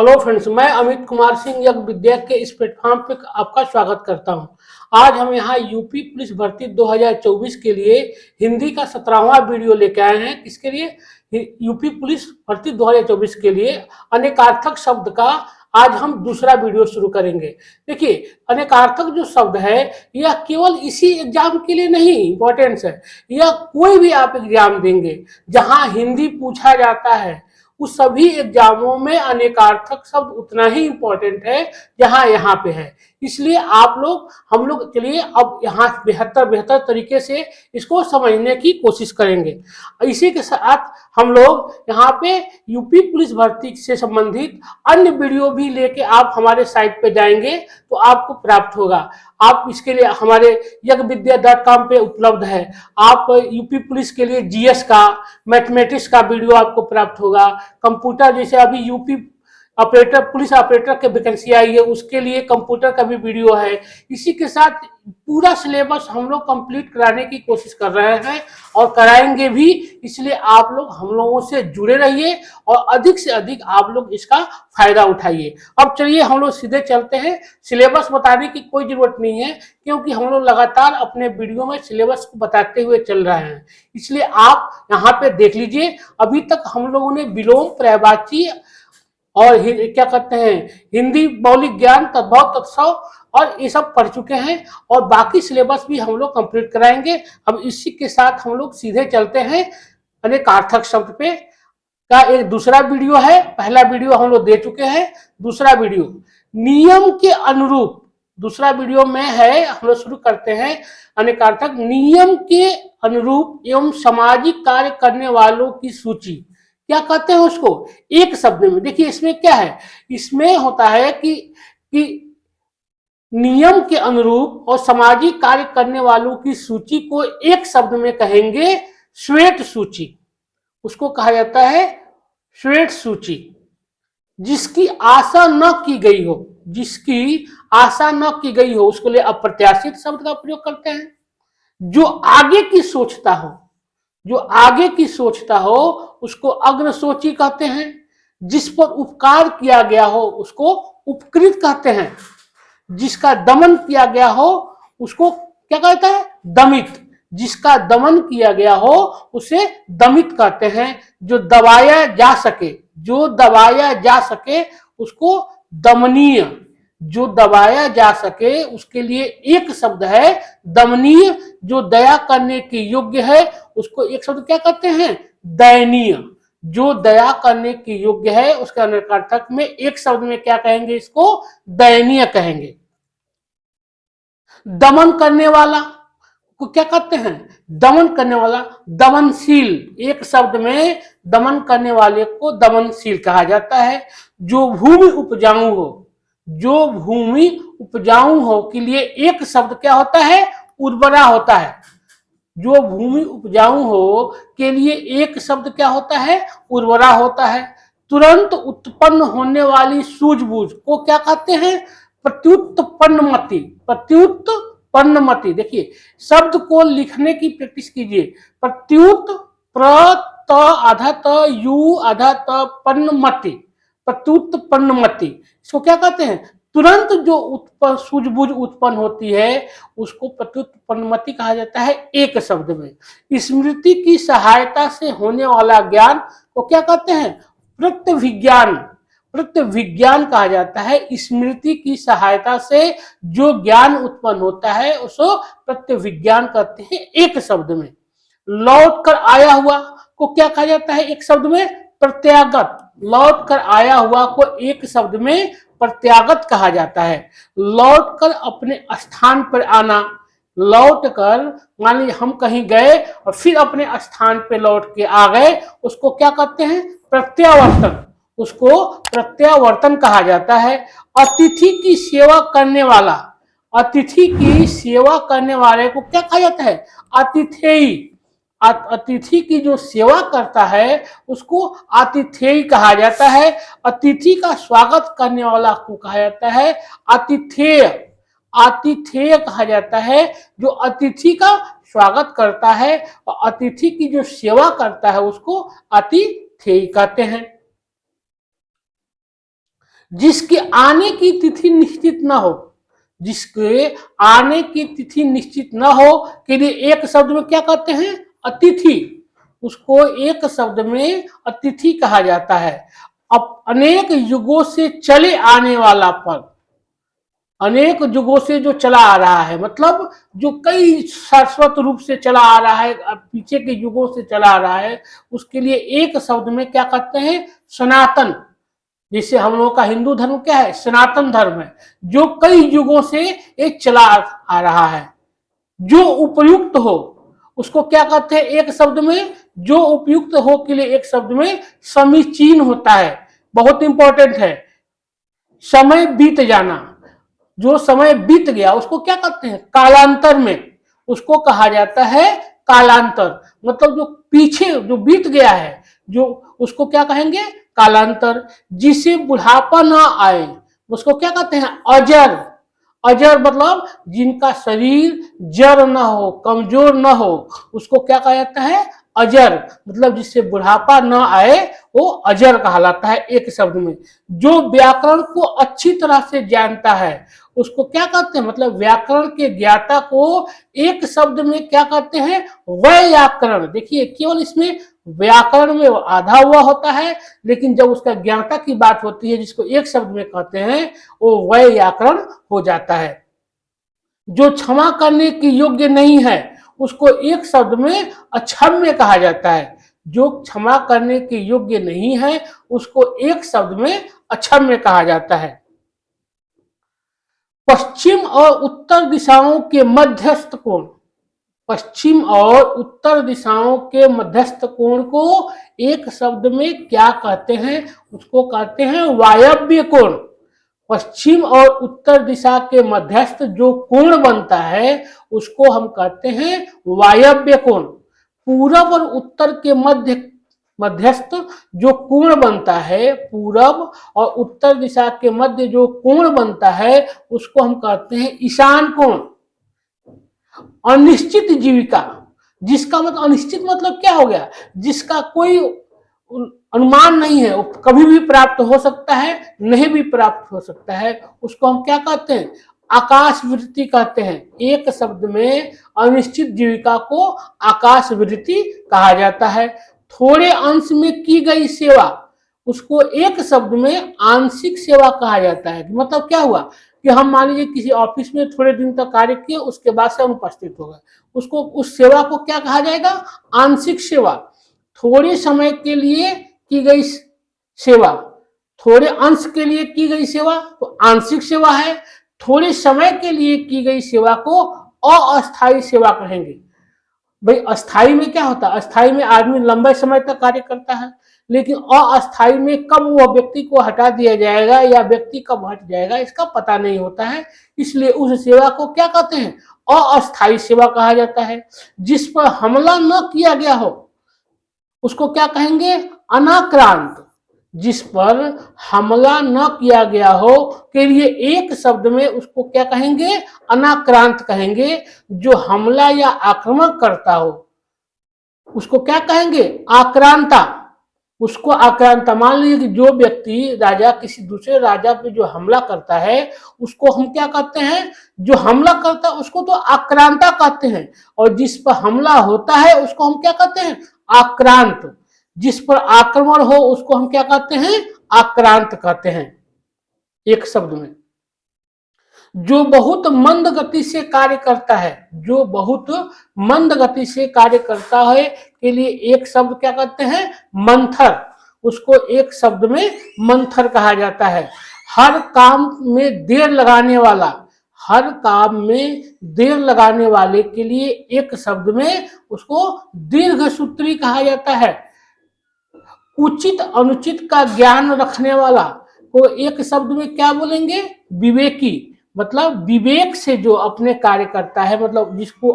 Hello friends, मैं अमित कुमार सिंह यज्ञ विद्या के इस प्लेटफॉर्म पे आपका स्वागत करता हूं। आज हम यहाँ यूपी पुलिस भर्ती 2024 के लिए हिंदी का 17वां वीडियो लेके आए हैं। इसके लिए यूपी पुलिस भर्ती 2024 के लिए अनेकार्थक शब्द का आज हम दूसरा वीडियो शुरू करेंगे। देखिए, अनेकार्थक जो शब्द है यह केवल इसी एग्जाम के लिए नहीं इम्पोर्टेंस है, यह कोई भी आप एग्जाम देंगे जहाँ हिंदी पूछा जाता है उस सभी एग्जामों में अनेकार्थक शब्द उतना ही इम्पोर्टेंट है जहां यहाँ पे है। इसलिए हम लोग चलिए अब यहाँ बेहतर तरीके से इसको समझने की कोशिश करेंगे। इसी के साथ हम लोग यहाँ पे यूपी पुलिस भर्ती से संबंधित अन्य वीडियो भी लेके आप हमारे साइट पे जाएंगे तो आपको प्राप्त होगा। आप इसके लिए हमारे यज्ञविद्या.com पे उपलब्ध है। आप यूपी पुलिस के लिए जीएस का, मैथमेटिक्स का वीडियो आपको प्राप्त होगा। कंप्यूटर, जैसे अभी यूपी ऑपरेटर, पुलिस ऑपरेटर के वैकेंसी आई है, उसके लिए कंप्यूटर का भी वीडियो है। इसी के साथ पूरा सिलेबस हम लोग कंप्लीट कराने की कोशिश कर रहे हैं और कराएंगे भी। इसलिए आप लोग हम लोगों से जुड़े रहिए और अधिक से अधिक आप लोग इसका फायदा उठाइए। अब चलिए हम लोग सीधे चलते हैं। सिलेबस बताने की कोई जरूरत नहीं है क्योंकि हम लोग लगातार अपने वीडियो में सिलेबस को बताते हुए चल रहे हैं। इसलिए आप यहाँ पे देख लीजिए। अभी तक हम लोगों ने विलोम, पर्यायवाची और क्या कहते हैं हिंदी, मौलिक ज्ञान, तद्भव, तत्सव और ये सब पढ़ चुके हैं और बाकी सिलेबस भी हम लोग कंप्लीट कराएंगे। अब इसी के साथ हम लोग सीधे चलते हैं अनेकार्थक शब्द पे का एक दूसरा वीडियो है। पहला वीडियो हम लोग दे चुके हैं, दूसरा वीडियो नियम के अनुरूप दूसरा वीडियो में है। हम लोग शुरू करते हैं। अनेकार्थक नियम के अनुरूप एवं सामाजिक कार्य करने वालों की सूची, क्या कहते हैं उसको एक शब्द में। देखिए इसमें क्या है, इसमें होता है कि नियम के अनुरूप और सामाजिक कार्य करने वालों की सूची को एक शब्द में कहेंगे श्वेत सूची। उसको कहा जाता है श्वेत सूची। जिसकी आशा न की गई हो, जिसकी आशा न की गई हो उसको लिए अप्रत्याशित शब्द का प्रयोग करते हैं। जो आगे की सोचता हो, जो आगे की सोचता हो उसको अग्रसोची कहते हैं। जिस पर उपकार किया गया हो उसको उपकृत कहते हैं। जिसका दमन किया गया हो उसको क्या कहता है, दमित। जिसका दमन किया गया हो उसे दमित कहते हैं। जो दबाया जा सके, जो दबाया जा सके उसको दमनीय। जो दबाया जा सके उसके लिए एक शब्द है दमनीय। जो दया करने के योग्य है उसको एक शब्द क्या कहते हैं, दयनीय। जो दया करने के योग्य है उसके अनेकार्थक में एक शब्द में क्या कहेंगे, इसको दयनीय कहेंगे। दमन करने वाला को क्या कहते हैं, दमन करने वाला, दमनशील। एक शब्द में दमन करने वाले को दमनशील कहा जाता है। जो भूमि उपजाऊ हो, जो भूमि उपजाऊ हो के लिए एक शब्द क्या होता है, उर्वरा होता है। जो भूमि उपजाऊ हो के लिए एक शब्द क्या होता है, उर्वरा होता है। तुरंत उत्पन्न होने वाली सूझबूझ को क्या कहते हैं, प्रत्युत्पन्नमति। प्रत्युत्पन्नमति। देखिए शब्द को लिखने की प्रैक्टिस कीजिए। प्रत्युत, प्र त आधा त, यू आधा त, पन्नमति, प्रत्युत्पन्नमति। इसको क्या कहते हैं, तुरंत जो उत्पन्न सूझबूझ उत्पन्न होती है उसको प्रत्युत्पन्नमति कहा जाता है एक शब्द में। स्मृति की सहायता से होने वाला ज्ञान को क्या कहते हैं, प्रत्यभिज्ञान। प्रत्यभिज्ञान कहा जाता है। स्मृति की सहायता से जो ज्ञान उत्पन्न होता है उसको प्रत्यभिज्ञान कहते हैं एक शब्द में। लौट कर आया हुआ को क्या कहा जाता है एक शब्द में, प्रत्यागत। लौट कर आया हुआ को एक शब्द में प्रत्यागत कहा जाता है। लौट कर अपने स्थान पर आना, लौट कर मान लीजिए हम कहीं गए और फिर अपने स्थान पे लौट के आ गए उसको क्या कहते हैं, प्रत्यावर्तन। उसको प्रत्यावर्तन कहा जाता है। अतिथि की सेवा करने वाला, अतिथि की सेवा करने वाले को क्या कहा जाता है, आतिथेयी। अतिथि की जो सेवा करता है उसको आतिथेयी कहा जाता है। अतिथि का स्वागत करने वाला को कहा जाता है आतिथेय। आतिथेय कहा जाता है जो अतिथि का स्वागत करता है और अतिथि की जो सेवा करता है उसको आतिथेयी कहते हैं। जिसके आने की तिथि निश्चित न हो, जिसके आने की तिथि निश्चित न हो के लिए एक शब्द में क्या कहते हैं? अतिथि। उसको एक शब्द में अतिथि कहा जाता है। अब अनेक युगों से चले आने वाला पद, अनेक युगों से जो चला आ रहा है, मतलब जो कई शाश्वत रूप से चला आ रहा है, पीछे के युगों से चला आ रहा है, उसके लिए एक शब्द में क्या कहते हैं? सनातन। जैसे हम लोगों का हिंदू धर्म क्या है? सनातन धर्म है, जो कई युगों से ये चला आ रहा है। जो उपयुक्त हो उसको क्या कहते हैं? एक शब्द में, जो उपयुक्त हो के लिए एक शब्द में समीचीन होता है। बहुत इंपॉर्टेंट है। समय बीत जाना, जो समय बीत गया उसको क्या कहते हैं? कालांतर में उसको कहा जाता है कालांतर। मतलब जो पीछे जो बीत गया है, जो उसको क्या कहेंगे? कालांतर। जिसे बुढ़ापा ना आए उसको क्या कहते हैं? अजर। अजर मतलब जिनका शरीर जड़ न हो, कमजोर न हो, उसको क्या कहा जाता है? अजर। मतलब जिससे बुढ़ापा न आए वो अजर कहलाता है एक शब्द में। जो व्याकरण को अच्छी तरह से जानता है उसको क्या कहते हैं? मतलब व्याकरण के ज्ञाता को एक शब्द में क्या कहते हैं? व्याकरण। देखिए, केवल इसमें व्याकरण में आधा हुआ होता है, लेकिन जब उसका ज्ञाता की बात होती है जिसको एक शब्द में कहते हैं, वो व्याकरण हो जाता है। जो क्षमा करने के योग्य नहीं है उसको एक शब्द में अक्षम्य कहा जाता है। जो क्षमा करने के योग्य नहीं है उसको एक शब्द में अक्षम्य कहा जाता है। पश्चिम और उत्तर दिशाओं के मध्यस्थ कोण, पश्चिम और उत्तर दिशाओं के मध्यस्थ कोण को एक शब्द में क्या कहते हैं? उसको कहते हैं वायव्य कोण। पश्चिम और उत्तर दिशा के मध्यस्थ जो कोण बनता है उसको हम कहते हैं वायव्य कोण। पूरब और उत्तर के मध्यस्थ जो कोण बनता है, पूरब और उत्तर दिशा के मध्य जो कोण बनता है उसको हम कहते हैं ईशान कोण। अनिश्चित जीविका, जिसका मतलब अनिश्चित मतलब क्या हो गया? जिसका कोई अनुमान नहीं है, वो कभी भी प्राप्त हो सकता है, नहीं भी प्राप्त हो सकता है, उसको हम क्या कहते हैं? आकाश वृत्ति कहते हैं। एक शब्द में अनिश्चित जीविका को आकाश वृत्ति कहा जाता है। थोड़े अंश में की गई सेवा उसको एक शब्द में आंशिक सेवा कहा जाता है। मतलब क्या हुआ कि हम मान लीजिए किसी ऑफिस में थोड़े दिन तक कार्य किए, उसके बाद से अनुपस्थित हो गए, उसको उस सेवा को क्या कहा जाएगा? आंशिक सेवा। थोड़े समय के लिए की गई सेवा, थोड़े अंश के लिए की गई सेवा तो आंशिक सेवा है। थोड़े समय के लिए की गई सेवा को अस्थायी सेवा कहेंगे। भाई अस्थाई में क्या होता है? अस्थाई में आदमी लंबे समय तक कार्य करता है, लेकिन अस्थाई में कब वह व्यक्ति को हटा दिया जाएगा या व्यक्ति कब हट जाएगा इसका पता नहीं होता है। इसलिए उस सेवा को क्या कहते हैं? अस्थायी सेवा कहा जाता है। जिस पर हमला न किया गया हो उसको क्या कहेंगे? अनाक्रांत। जिस पर हमला न किया गया हो के लिए एक शब्द में उसको क्या कहेंगे? अनाक्रांत कहेंगे। जो हमला या आक्रमण करता हो उसको क्या कहेंगे? आक्रांता। उसको आक्रांता। मान लीजिए कि जो व्यक्ति राजा किसी दूसरे राजा पे जो हमला करता है उसको हम क्या कहते हैं? जो हमला करता है उसको तो आक्रांता कहते हैं, और जिस पर हमला होता है उसको हम क्या कहते हैं? आक्रांत। जिस पर आक्रमण हो उसको हम क्या कहते हैं? आक्रांत कहते हैं एक शब्द में। जो बहुत मंद गति से कार्य करता है, जो बहुत मंद गति से कार्य करता है के लिए एक शब्द क्या कहते हैं? मंथर। उसको एक शब्द में मंथर कहा जाता है। हर काम में देर लगाने वाला, हर काम में देर लगाने वाले के लिए एक शब्द में उसको दीर्घ सूत्री कहा जाता है। उचित अनुचित का ज्ञान रखने वाला को एक शब्द में क्या बोलेंगे? विवेकी। मतलब विवेक से जो अपने कार्य करता है, मतलब जिसको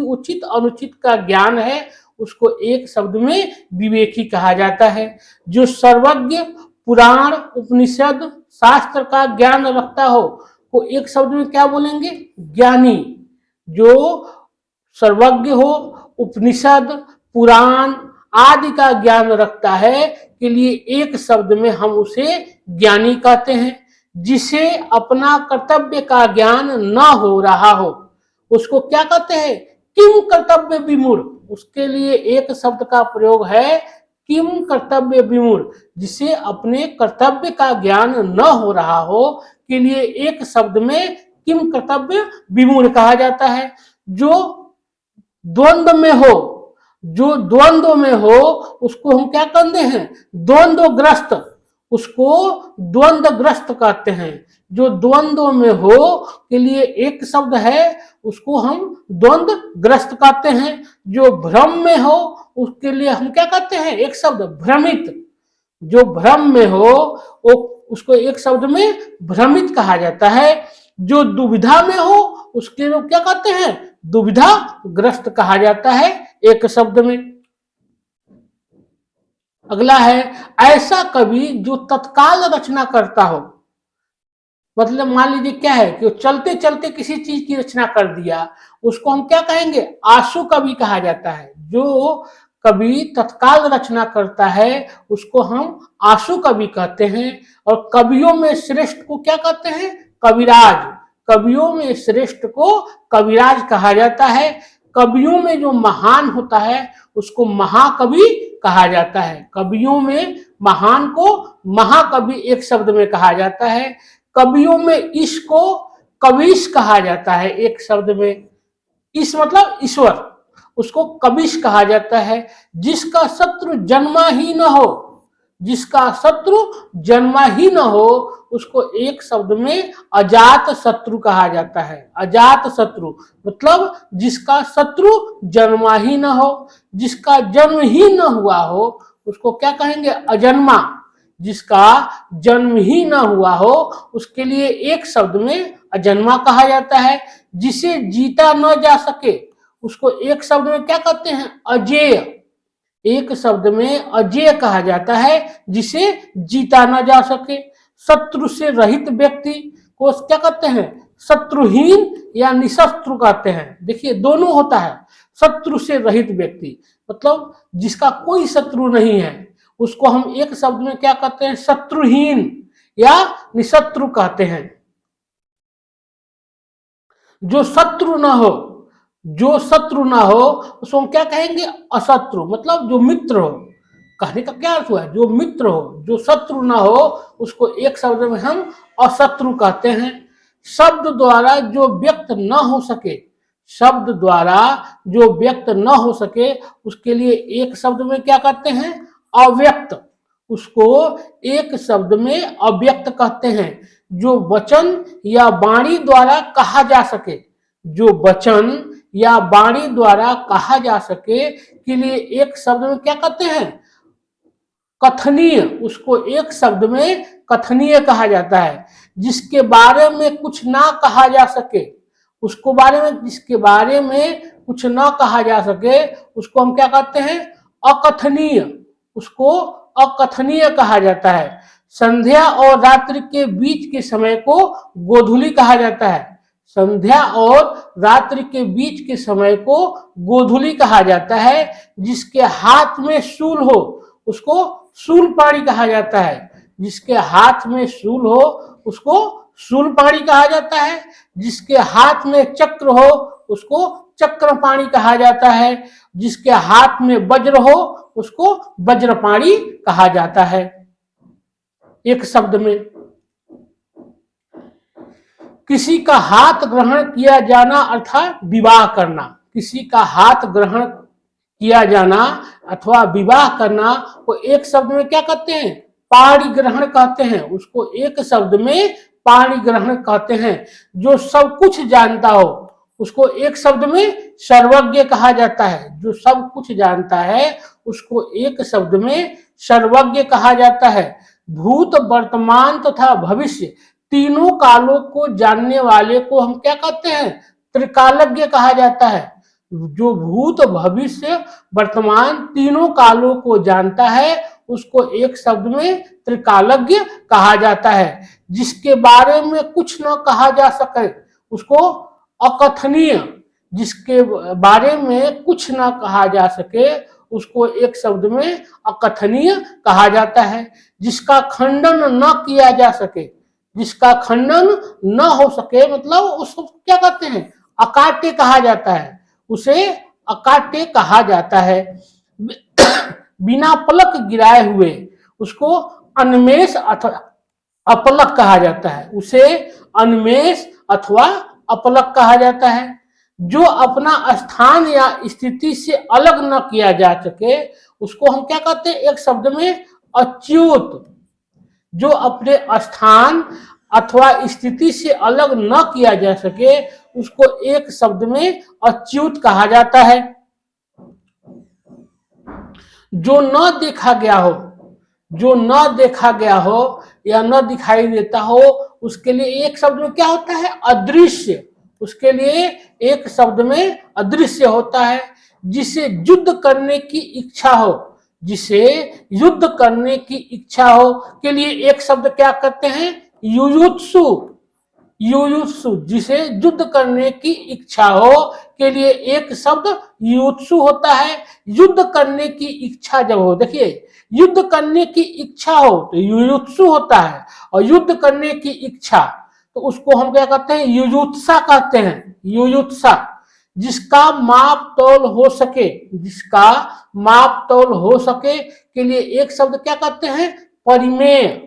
उचित अनुचित का ज्ञान है उसको एक शब्द में विवेकी कहा जाता है। जो सर्वज्ञ, पुराण, उपनिषद, शास्त्र का ज्ञान रखता हो को एक शब्द में क्या बोलेंगे? ज्ञानी। जो सर्वज्ञ हो, उपनिषद, पुराण आदि का ज्ञान रखता है के लिए एक शब्द में हम उसे ज्ञानी कहते हैं। जिसे अपना कर्तव्य का ज्ञान न हो रहा हो उसको क्या कहते हैं? किम कर्तव्य विमूढ़। उसके लिए एक शब्द का प्रयोग है किम कर्तव्य विमूढ़। जिसे अपने कर्तव्य का ज्ञान न हो रहा हो के लिए एक शब्द में किम कर्तव्य विमूढ़ कहा जाता है। जो द्वंद्व में हो, जो द्वंद्व में हो उसको हम क्या कहते हैं? द्वंद्वग्रस्त। उसको द्वंद्वग्रस्त कहते हैं। जो द्वंद्व में हो के लिए एक शब्द है उसको हम द्वंद्वग्रस्त कहते हैं। जो भ्रम में हो उसके लिए हम क्या कहते हैं? एक शब्द भ्रमित। जो भ्रम में हो वो उसको एक शब्द में भ्रमित कहा जाता है। जो दुविधा में हो उसके लिए क्या कहते हैं? दुविधा ग्रस्त कहा जाता है एक शब्द में। अगला है ऐसा कवि जो तत्काल रचना करता हो। मतलब मान लीजिए क्या है कि चलते चलते किसी चीज की रचना कर दिया, उसको हम क्या कहेंगे? आशु कवि कहा जाता है। जो कवि तत्काल रचना करता है उसको हम आशु कवि कहते हैं। और कवियों में श्रेष्ठ को क्या कहते हैं? कविराज। कवियों में श्रेष्ठ को कविराज कहा जाता है। कवियों में जो महान होता है उसको महाकवि कहा जाता है। कवियों में महान को महाकवि एक शब्द में कहा जाता है। कवियों में ईश को कविश कहा जाता है एक शब्द में। ईश मतलब ईश्वर, उसको कविश कहा जाता है। जिसका शत्रु जन्मा ही न हो, जिसका शत्रु जन्मा ही न हो उसको एक शब्द में अजात शत्रु कहा जाता है। अजात शत्रु मतलब जिसका शत्रु जन्मा ही न हो। जिसका जन्म ही न हुआ हो उसको क्या कहेंगे? अजन्मा। जिसका जन्म ही न हुआ हो उसके लिए एक शब्द में अजन्मा कहा जाता है। जिसे जीता न जा सके उसको एक शब्द में क्या कहते हैं? अजेय। एक शब्द में अजेय कहा जाता है जिसे जीता न जा सके। शत्रु से रहित व्यक्ति को क्या कहते हैं? शत्रुहीन या निशस्त्रु कहते हैं। देखिए दोनों होता है। शत्रु से रहित व्यक्ति मतलब जिसका कोई शत्रु नहीं है उसको हम एक शब्द में क्या कहते हैं? शत्रुहीन या निशत्रु कहते हैं। जो शत्रु ना हो, जो शत्रु ना हो उसको हम क्या कहेंगे? अशत्रु। मतलब जो मित्र हो। कहने का क्या अर्थ हुआ? जो मित्र हो। जो शत्रु ना हो उसको एक शब्द में हम अशत्रु कहते हैं। शब्द द्वारा जो व्यक्त न हो सके, शब्द द्वारा जो व्यक्त न हो सके उसके लिए एक शब्द में क्या कहते हैं? अव्यक्त। उसको एक शब्द में अव्यक्त कहते हैं। जो वचन या वाणी द्वारा कहा जा सके, जो वचन या वाणी द्वारा कहा जा सके के लिए एक शब्द में क्या कहते हैं? कथनीय। उसको एक शब्द में कथनीय कहा जाता है। जिसके बारे में कुछ ना कहा जा सके, उसको बारे में जिसके बारे में कुछ ना कहा जा सके उसको हम क्या कहते हैं? अकथनीय। उसको अकथनीय कहा जाता है। संध्या और रात्रि के बीच के समय को गोधूली कहा जाता है। संध्या और रात्रि के बीच के समय को गोधूली कहा जाता है। जिसके हाथ में शूल हो उसको शूलपाणी कहा जाता है। जिसके हाथ में शूल हो उसको शूलपाणी कहा जाता है। जिसके हाथ में चक्र हो उसको चक्रपाणी कहा जाता है। जिसके हाथ में वज्र हो उसको वज्रपाणी कहा जाता है एक शब्द में। किसी का हाथ ग्रहण किया जाना अर्थात विवाह करना। किसी का हाथ ग्रहण किया जाना अथवा विवाह करना को एक शब्द में क्या कहते हैं? पाणी ग्रहण कहते हैं। उसको एक शब्द में पाणी ग्रहण कहते हैं। जो सब कुछ जानता हो उसको एक शब्द में सर्वज्ञ कहा जाता है। जो सब कुछ जानता है उसको एक शब्द में सर्वज्ञ कहा जाता है। भूत वर्तमान तथा भविष्य तीनों कालों को जानने वाले को हम क्या कहते हैं? त्रिकालज्ञ कहा जाता है। जो भूत भविष्य वर्तमान तीनों कालों को जानता है उसको एक शब्द में त्रिकालज्ञ कहा जाता है। जिसके बारे में कुछ न कहा जा सके उसको अकथनीय। जिसके बारे में कुछ न कहा जा सके उसको एक शब्द में अकथनीय कहा जाता है। जिसका खंडन न किया जा सके, जिसका खंडन न हो सके, मतलब उसको क्या कहते हैं, अकाट्य कहा जाता है, उसे अकाट्य कहा जाता है। बिना पलक गिराए हुए उसको अन्मेष अथवा अपलक कहा जाता है, उसे अन्मेष अथवा अपलक कहा जाता है। जो अपना स्थान या स्थिति से अलग न किया जा सके उसको हम क्या कहते हैं, एक शब्द में अच्युत। जो अपने स्थान अथवा स्थिति से अलग न किया जा सके उसको एक शब्द में अच्युत कहा जाता है। जो न देखा गया हो, जो न देखा गया हो या न दिखाई देता हो उसके लिए एक शब्द में क्या होता है, अदृश्य। उसके लिए एक शब्द में अदृश्य होता है। जिसे युद्ध करने की इच्छा हो, जिसे युद्ध करने की इच्छा हो के लिए एक शब्द क्या कहते हैं, युयुत्सु। युयुत्सु, जिसे युद्ध करने की इच्छा हो के लिए एक शब्द युयुत्सु होता है। युद्ध करने की इच्छा जब हो, देखिए युद्ध करने की इच्छा हो तो युयुत्सु होता है, और युद्ध करने की इच्छा तो उसको हम क्या कहते हैं, युयुत्सा कहते हैं, युयुत्सा। जिसका माप तौल हो सके, जिसका माप तौल हो सके के लिए एक शब्द क्या कहते हैं, परिमेय।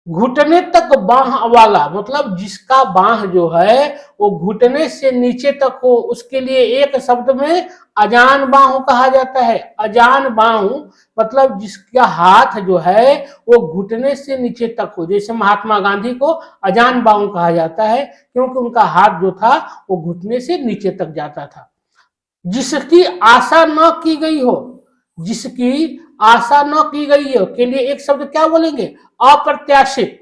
घुटने तक बाह वाला, मतलब जिसका बाह जो है वो घुटने से नीचे तक हो, उसके लिए एक शब्द में अजान बाहु कहा जाता है। अजान बाहु मतलब जिसका हाथ जो है वो घुटने से नीचे तक हो। जैसे महात्मा गांधी को अजान बाहु कहा जाता है क्योंकि उनका हाथ जो था वो घुटने से नीचे तक जाता था। जिसकी आशा न की गई हो, जिसकी आशा न की गई हो के लिए एक शब्द क्या बोलेंगे, अप्रत्याशित।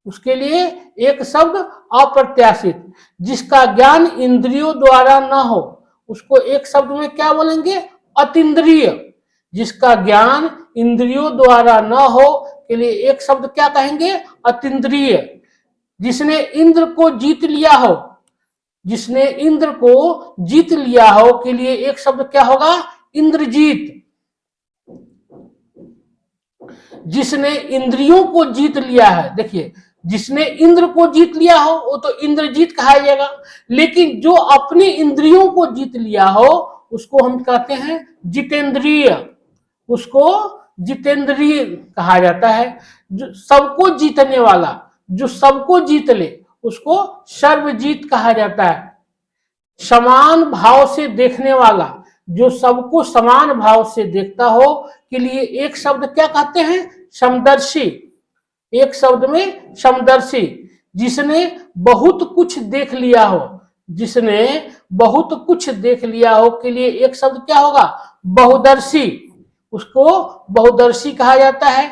उसके लिए एक शब्द अप्रत्याशित। जिसका ज्ञान इंद्रियों द्वारा न हो उसको एक शब्द में क्या बोलेंगे, अतीन्द्रिय। जिसका ज्ञान इंद्रियों द्वारा न हो के लिए एक शब्द क्या कहेंगे, अतीन्द्रिय। जिसने इंद्र को जीत लिया हो, जिसने इंद्र को जीत लिया हो के लिए एक शब्द क्या होगा, इंद्रजीत। जिसने इंद्रियों को जीत लिया है, देखिए जिसने इंद्र को जीत लिया हो वो तो इंद्रजीत कहा जाएगा, लेकिन जो अपने इंद्रियों को जीत लिया हो उसको हम कहते हैं जितेंद्रिय, उसको जितेंद्रिय कहा जाता है। जो सबको जीतने वाला, जो सबको जीत ले उसको सर्वजीत कहा जाता है। समान भाव से देखने वाला, जो सबको समान भाव से देखता हो के लिए एक शब्द क्या कहते हैं, समदर्शी। एक शब्द में समदर्शी। जिसने बहुत कुछ देख लिया हो, जिसने बहुत कुछ देख लिया हो के लिए एक शब्द क्या होगा, बहुदर्शी। उसको बहुदर्शी कहा जाता है।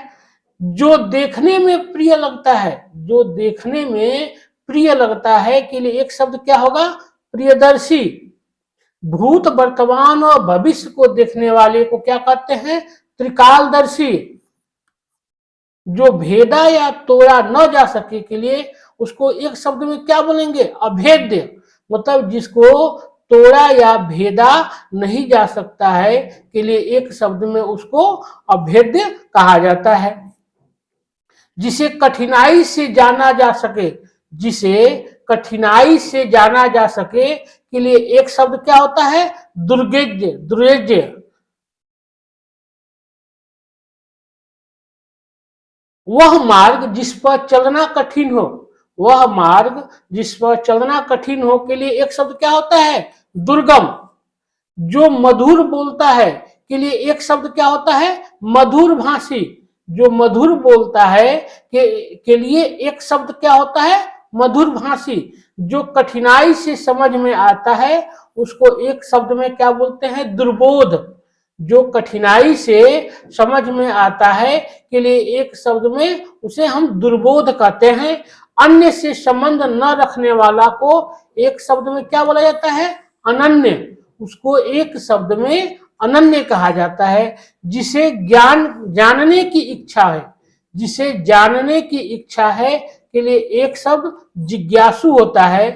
जो देखने में प्रिय लगता है, जो देखने में प्रिय लगता है के लिए एक शब्द क्या होगा, प्रियदर्शी। भूत वर्तमान और भविष्य को देखने वाले को क्या कहते हैं, त्रिकालदर्शी। जो भेदा या तोड़ा न जा सके के लिए उसको एक शब्द में क्या बोलेंगे, अभेद्य। मतलब जिसको तोड़ा या भेदा नहीं जा सकता है के लिए एक शब्द में उसको अभेद्य कहा जाता है। जिसे कठिनाई से जाना जा सके, जिसे कठिनाई से जाना जा सके के लिए एक शब्द क्या होता है, दुर्गेज्य, दुर्गेज्य। वह मार्ग जिस पर चलना कठिन हो, वह मार्ग जिस पर चलना कठिन हो के लिए एक शब्द क्या होता है, दुर्गम। जो मधुर बोलता है के लिए एक शब्द क्या होता है, मधुर भाषी। जो मधुर बोलता है के लिए एक शब्द क्या होता है, मधुर भाषी। जो कठिनाई से समझ में आता है उसको एक शब्द में क्या बोलते हैं, दुर्बोध। जो कठिनाई से समझ में आता है के लिए एक शब्द में उसे हम दुर्बोध कहते हैं। अन्य से संबंध न रखने वाला को एक शब्द में क्या बोला जाता है, अनन्य। उसको एक शब्द में अनन्य कहा जाता है। जिसे ज्ञान जानने की इच्छा है, जिसे जानने की इच्छा है के लिए एक शब्द जिज्ञासु होता है।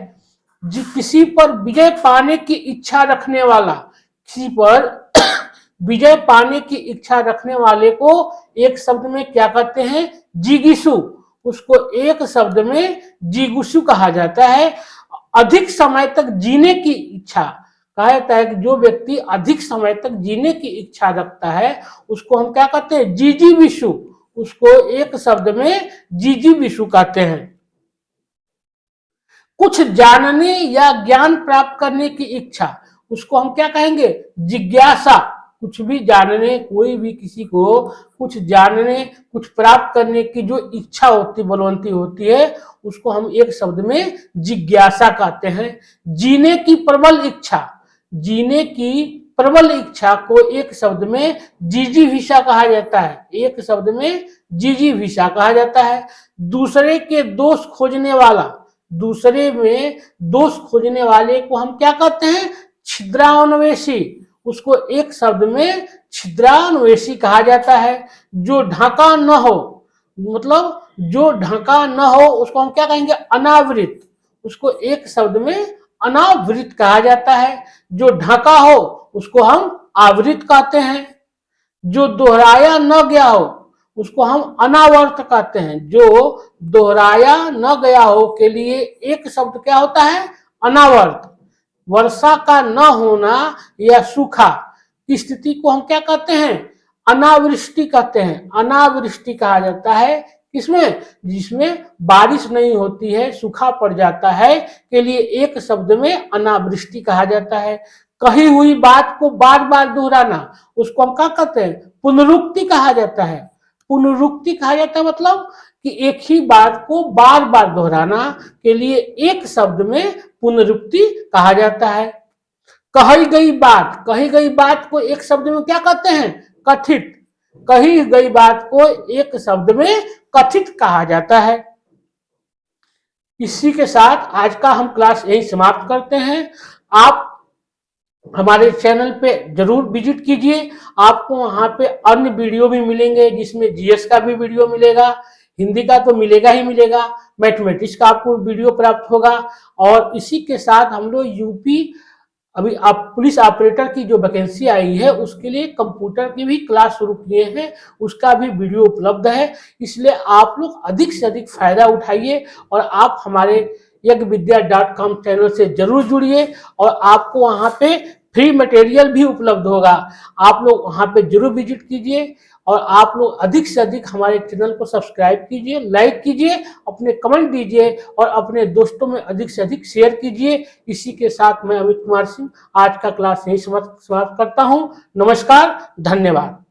किसी पर विजय पाने की इच्छा रखने वाला, किसी पर विजय पाने की इच्छा रखने वाले को एक शब्द में क्या कहते हैं? जिगीसु। उसको एक शब्द में जिगुसु कहा जाता है। अधिक समय तक जीने की इच्छा कहा जाता है कि जो व्यक्ति अधिक समय तक जीने की इच्छा रखता है उसको हम क्या कहते हैं? जीजी विशु। उसको एक शब्द में जीजी विशु कहते हैं। कुछ जानने या ज्ञान प्राप्त करने की इच्छा, उसको हम क्या कहेंगे? जिज्ञासा। कुछ भी जानने, कोई भी किसी को कुछ जानने, कुछ प्राप्त करने की जो इच्छा होती, बलवंती होती है, उसको हम एक शब्द में जिज्ञासा कहते हैं। जीने की प्रबल इच्छा, जीने की प्रबल इच्छा को एक शब्द में जिजीविषा कहा जाता है। एक शब्द में जिजीविषा कहा जाता है। दूसरे के दोष खोजने वाला, दूसरे में दोष खोजने वाले को हम क्या कहते हैं? छिद्रान्वेषी। उसको एक शब्द में छिद्रान्वेषी कहा जाता है। जो ढाका न हो, मतलब जो ढाका न हो उसको हम क्या कहेंगे? अनावृत। उसको एक शब्द में अनावृत कहा जाता है। जो ढाका हो उसको हम आवृत कहते हैं। जो दोहराया न गया हो उसको हम अनावर्त कहते हैं। जो दोहराया न गया हो के लिए एक शब्द क्या होता है? अनावर्त। वर्षा का न होना या सूखा की स्थिति को हम क्या कहते हैं? अनावृष्टि कहते हैं। अनावृष्टि कहा जाता है किसमें? जिसमें बारिश नहीं होती है, सूखा पड़ जाता है, के लिए एक शब्द में अनावृष्टि कहा जाता है। कही हुई बात को बार बार दोहराना, उसको हम क्या कहते हैं? पुनरुक्ति कहा जाता है। पुनरुक्ति कहा जाता है मतलब कि एक ही बात को बार बार दोहराना, के लिए एक शब्द में पुनरुक्ति कहा जाता है। कही गई बात, कही गई बात को एक शब्द में क्या कहते हैं? कथित। कही गई बात को एक शब्द में कथित कहा जाता है। इसी के साथ आज का हम क्लास यही समाप्त करते हैं। आप हमारे चैनल पे जरूर विजिट कीजिए। आपको वहां पे अन्य वीडियो भी मिलेंगे, जिसमें जीएस का भी वीडियो मिलेगा, हिंदी का तो मिलेगा ही मिलेगा, मैथमेटिक्स का आपको वीडियो प्राप्त होगा। और इसी के साथ हम लोग यूपी अभी आप पुलिस ऑपरेटर की जो वैकेंसी आई है उसके लिए कंप्यूटर की भी क्लास शुरू किए हैं, उसका भी वीडियो उपलब्ध है। इसलिए आप लोग अधिक से अधिक फायदा उठाइए और आप हमारे यज्ञविद्या.com चैनल से जरूर जुड़िए। और आपको वहां पे फ्री मटेरियल भी उपलब्ध होगा। आप लोग वहां पे जरूर विजिट कीजिए और आप लोग अधिक से अधिक हमारे चैनल को सब्सक्राइब कीजिए, लाइक कीजिए, अपने कमेंट दीजिए और अपने दोस्तों में अधिक से अधिक शेयर कीजिए। इसी के साथ मैं अमित कुमार सिंह आज का क्लास यही समाप्त करता हूं। नमस्कार, धन्यवाद।